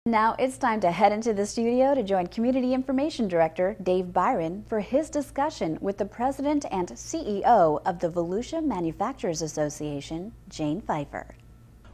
Now it's time to head into the studio to join Community Information Director Dave Byron for his discussion with the President and CEO of the Volusia Manufacturers Association, Jayne Fifer.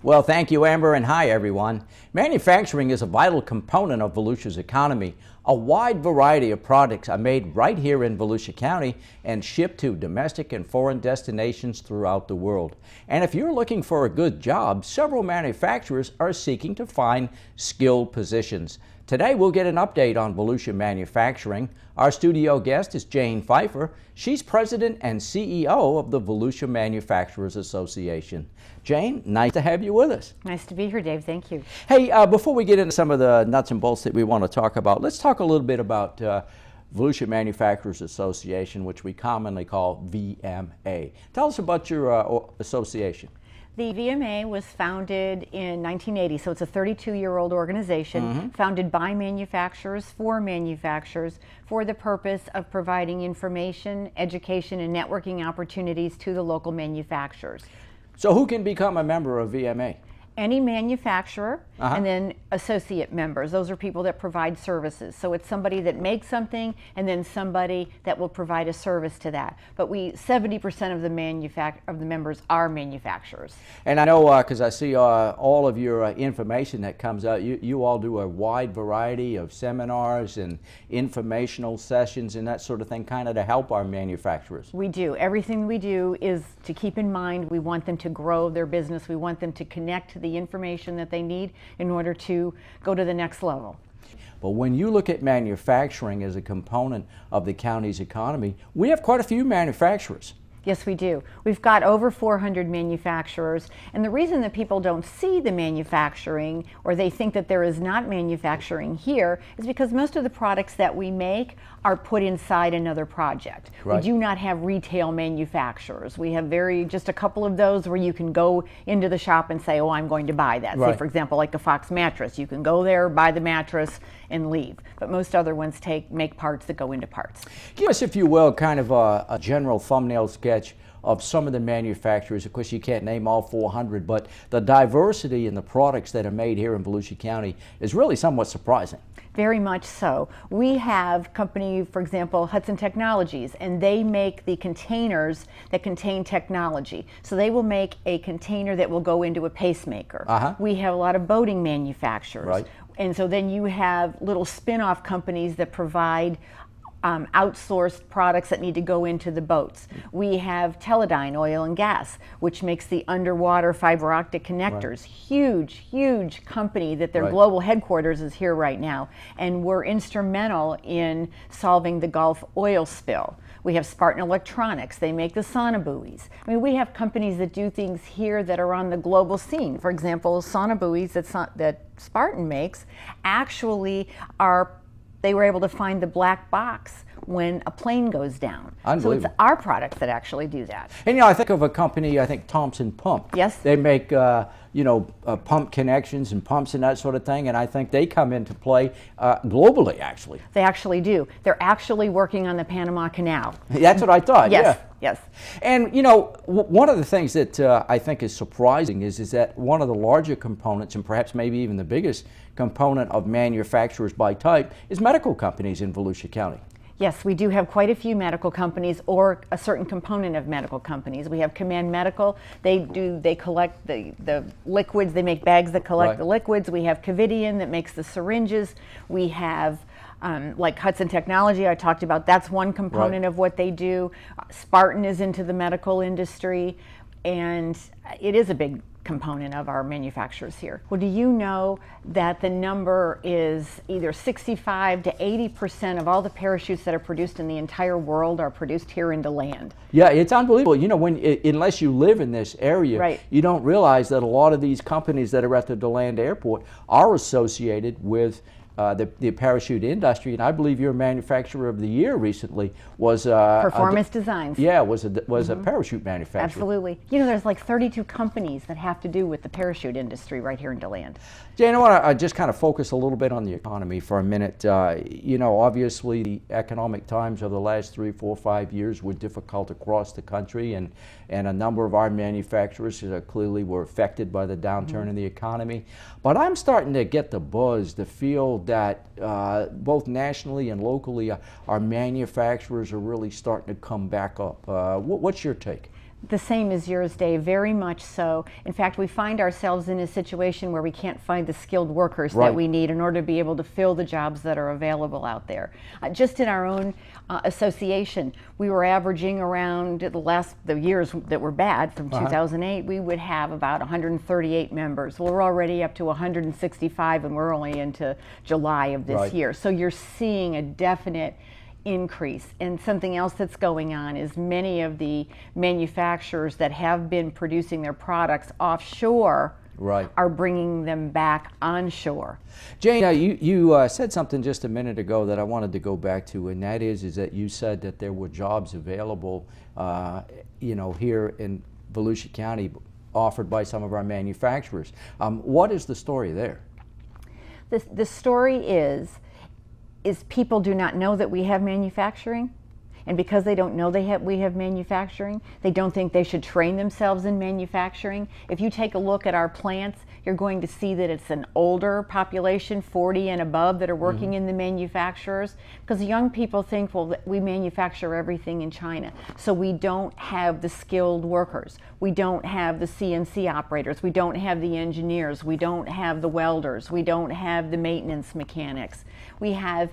Well, thank you, Amber, and hi, everyone. Manufacturing is a vital component of Volusia's economy. A wide variety of products are made right here in Volusia County and shipped to domestic and foreign destinations throughout the world. And if you're looking for a good job, several manufacturers are seeking to find skilled positions. Today, we'll get an update on Volusia Manufacturing. Our studio guest is Jayne Fifer. She's President and CEO of the Volusia Manufacturers Association. Jayne, nice to have you with us. Nice to be here, Dave. Thank you. Hey, before we get into some of the nuts and bolts that we want to talk about, let's talk a little bit about Volusia Manufacturers Association, which we commonly call VMA. Tell us about your association. The VMA was founded in 1980, so it's a 32-year-old organization founded by manufacturers for the purpose of providing information, education, and networking opportunities to the local manufacturers. So who can become a member of VMA? Any manufacturer, and then associate members. Those are people that provide services. So it's somebody that makes something and then somebody that will provide a service to that. But 70% of the members are manufacturers. And I know, because I see all of your information that comes out, you all do a wide variety of seminars and informational sessions and that sort of thing, kind of to help our manufacturers. We do. Everything we do is to keep in mind we want them to grow their business. We want them to connect to the information that they need in order to go to the next level. But when you look at manufacturing as a component of the county's economy, we have quite a few manufacturers. Yes, we do. We've got over 400 manufacturers, and the reason that people don't see the manufacturing or they think that there is not manufacturing here is because most of the products that we make are put inside another project. Right. We do not have retail manufacturers. We have just a couple of those where you can go into the shop and say, oh, I'm going to buy that. Right. Say, for example, like the Fox mattress. You can go there, buy the mattress, and leave. But most other ones make parts that go into parts. Give us, if you will, kind of a general thumbnail sketch of some of the manufacturers. Of course, you can't name all 400, but the diversity in the products that are made here in Volusia County is really somewhat surprising. Very much so. We have company, for example, Hudson Technologies, and they make the containers that contain technology. So they will make a container that will go into a pacemaker. We have a lot of boating manufacturers. Right. And so then you have little spin-off companies that provide outsourced products that need to go into the boats. We have Teledyne Oil and Gas, which makes the underwater fiber optic connectors. Right. Huge company that their global headquarters is here right now. And we're instrumental in solving the Gulf oil spill. We have Spartan Electronics. They make the sonobuoys. I mean, we have companies that do things here that are on the global scene. For example, sonobuoys that Spartan makes actually they were able to find the black box when a plane goes down. So it's our products that actually do that. And I think of a company, I think Thompson Pump. Yes. They make pump connections and pumps and that sort of thing, and I think they come into play globally, actually. They actually do. They're actually working on the Panama Canal. That's what I thought. Yes. Yeah. Yes. And one of the things that I think is surprising is that one of the larger components, and perhaps maybe even the biggest component of manufacturers by type, is medical companies in Volusia County. Yes, we do have quite a few medical companies, or a certain component of medical companies. We have Command Medical. They collect the liquids. They make bags that collect the liquids. We have Covidian that makes the syringes. We have like Hudson Technology I talked about. That's one component of what they do. Spartan is into the medical industry, and it is a big component of our manufacturers here. Well, do you know that the number is either 65 to 80% of all the parachutes that are produced in the entire world are produced here in DeLand? Yeah, it's unbelievable. Unless you live in this area, you don't realize that a lot of these companies that are at the DeLand airport are associated with the parachute industry, and I believe your manufacturer of the year recently was Performance Designs. Yeah, was a parachute manufacturer. Absolutely. You know, there's like 32 companies that have to do with the parachute industry right here in DeLand. Jayne, I want to just kind of focus a little bit on the economy for a minute. You know, obviously the economic times of the last 3, 4, 5 years were difficult across the country, and a number of our manufacturers clearly were affected by the downturn in the economy. But I'm starting to get the buzz, the feel that both nationally and locally our manufacturers are really starting to come back up. What's your take? The same as yours, Dave, very much so. In fact, we find ourselves in a situation where we can't find the skilled workers that we need in order to be able to fill the jobs that are available out there. Just in our own association, we were averaging around the years that were bad from 2008, we would have about 138 members. Well, we're already up to 165, and we're only into July of this year. So you're seeing a definite increase. And something else that's going on is many of the manufacturers that have been producing their products offshore are bringing them back onshore. Jayne, you said something just a minute ago that I wanted to go back to, and that is that you said that there were jobs available, you know, here in Volusia County offered by some of our manufacturers. What is the story there? The story is people do not know that we have manufacturing, and because they don't know we have manufacturing, they don't think they should train themselves in manufacturing. If you take a look at our plants, you're going to see that it's an older population, 40 and above, that are working in the manufacturers, because young people think, well, we manufacture everything in China, so we don't have the skilled workers, we don't have the CNC operators, we don't have the engineers, we don't have the welders, we don't have the maintenance mechanics. We have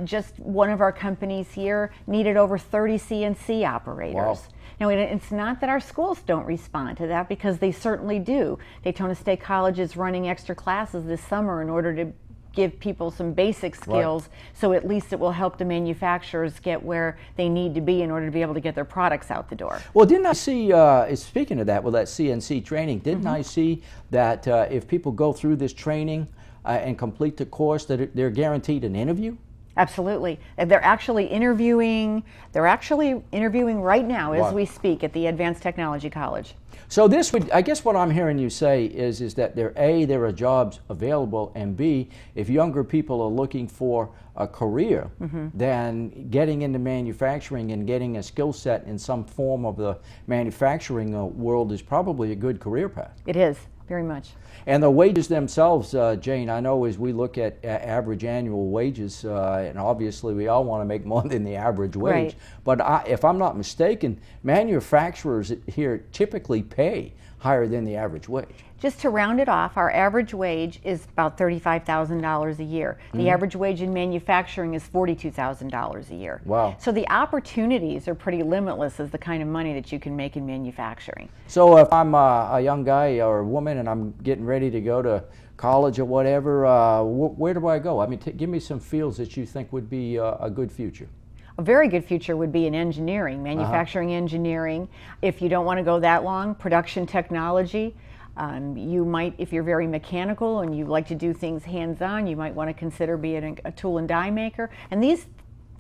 just one of our companies here needed over 30 CNC operators. Wow. Now, it's not that our schools don't respond to that, because they certainly do. Daytona State College is running extra classes this summer in order to give people some basic skills, so at least it will help the manufacturers get where they need to be in order to be able to get their products out the door. Well, didn't I see, speaking of that, with that CNC training, didn't I see that if people go through this training and complete the course, that they're guaranteed an interview? Absolutely. They're actually interviewing right now as we speak at the Advanced Technology College. So this would, I guess what I'm hearing you say is that there are jobs available, and B, if younger people are looking for a career, then getting into manufacturing and getting a skill set in some form of the manufacturing world is probably a good career path. It is, very much. And the wages themselves, Jayne, I know as we look at average annual wages, and obviously we all want to make more than the average wage, but if I'm not mistaken, manufacturers here typically pay higher than the average wage. Just to round it off, our average wage is about $35,000 a year. The average wage in manufacturing is $42,000 a year. Wow. So the opportunities are pretty limitless as the kind of money that you can make in manufacturing. So if I'm a young guy or a woman and I'm getting ready to go to college or whatever, where do I go? I mean, give me some fields that you think would be a good future. A very good future would be in engineering, manufacturing engineering. If you don't want to go that long, production technology. You might, if you're very mechanical and you like to do things hands-on, you might want to consider being a tool and die maker. And these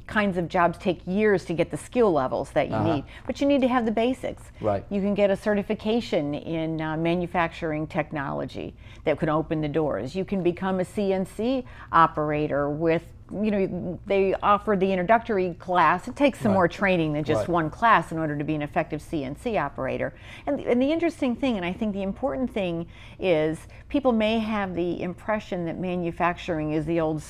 kinds of jobs take years to get the skill levels that you need, but you need to have the basics. Right. You can get a certification in manufacturing technology that could open the doors. You can become a CNC operator with, you know, they offer the introductory class. It takes some more training than just one class in order to be an effective CNC operator. And the interesting thing, and I think the important thing, is people may have the impression that manufacturing is the old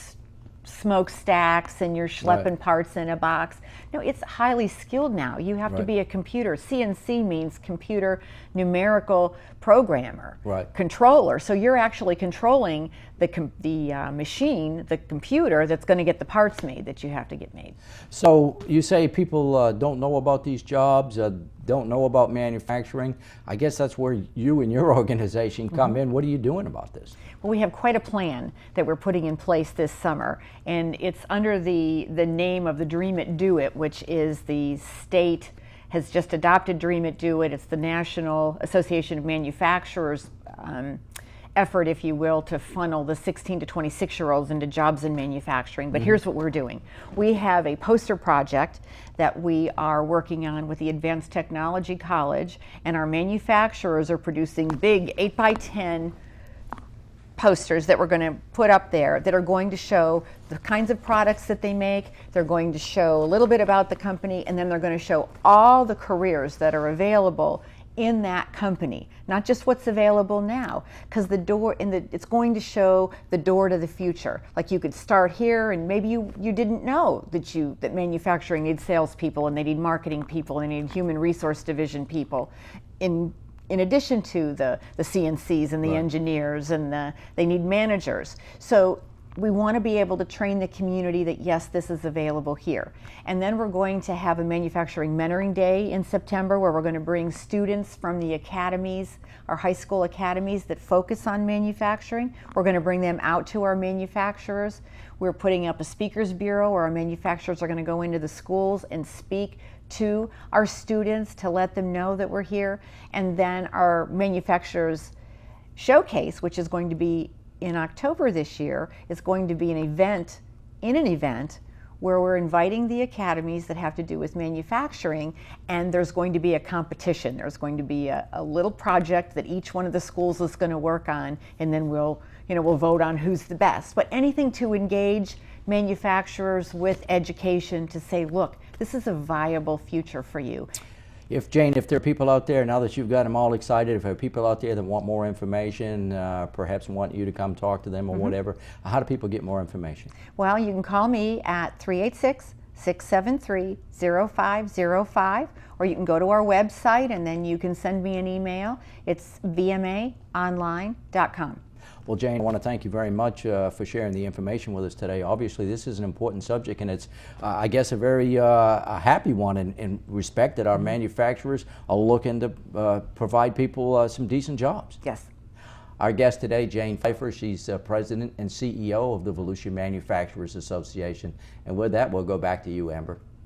smokestacks and you're schlepping parts in a box. No, it's highly skilled now. You have to be a computer. CNC means computer numerical programmer, controller. So you're actually controlling the machine, the computer that's going to get the parts made that you have to get made. So you say people don't know about these jobs, don't know about manufacturing. I guess that's where you and your organization come in. What are you doing about this? Well, we have quite a plan that we're putting in place this summer, and it's under the name of the Dream It, Do It, which is the state has just adopted Dream It, Do It. It's the National Association of Manufacturers effort, if you will, to funnel the 16 to 26-year-olds into jobs in manufacturing. But here's what we're doing. We have a poster project that we are working on with the Advanced Technology College, and our manufacturers are producing big 8x10 posters that we're going to put up there that are going to show the kinds of products that they make. They're going to show a little bit about the company, and then they're going to show all the careers that are available in that company, not just what's available now, because it's going to show the door to the future. Like, you could start here, and maybe you didn't know that manufacturing needs salespeople, and they need marketing people, and they need human resource division people, in addition to the CNCs and the engineers, and they need managers. So we want to be able to train the community that, yes, this is available here. And then we're going to have a manufacturing mentoring day in September, where we're going to bring students from the academies, our high school academies that focus on manufacturing. We're going to bring them out to our manufacturers. We're putting up a speakers bureau where our manufacturers are going to go into the schools and speak to our students to let them know that we're here. And then our manufacturers showcase, which is going to be in October this year, is going to be an event where we're inviting the academies that have to do with manufacturing, and there's going to be a competition. There's going to be a little project that each one of the schools is going to work on, and then we'll vote on who's the best. But anything to engage manufacturers with education to say, look, this is a viable future for you. Jayne, if there are people out there, now that you've got them all excited, if there are people out there that want more information, perhaps want you to come talk to them or whatever, how do people get more information? Well, you can call me at 386-673-0505, or you can go to our website and then you can send me an email. It's vmaonline.com. Well, Jayne, I want to thank you very much for sharing the information with us today. Obviously, this is an important subject, and it's, I guess, a very a happy one in respect that our manufacturers are looking to provide people some decent jobs. Yes. Our guest today, Jayne Fifer, she's President and CEO of the Volusia Manufacturers Association. And with that, we'll go back to you, Amber.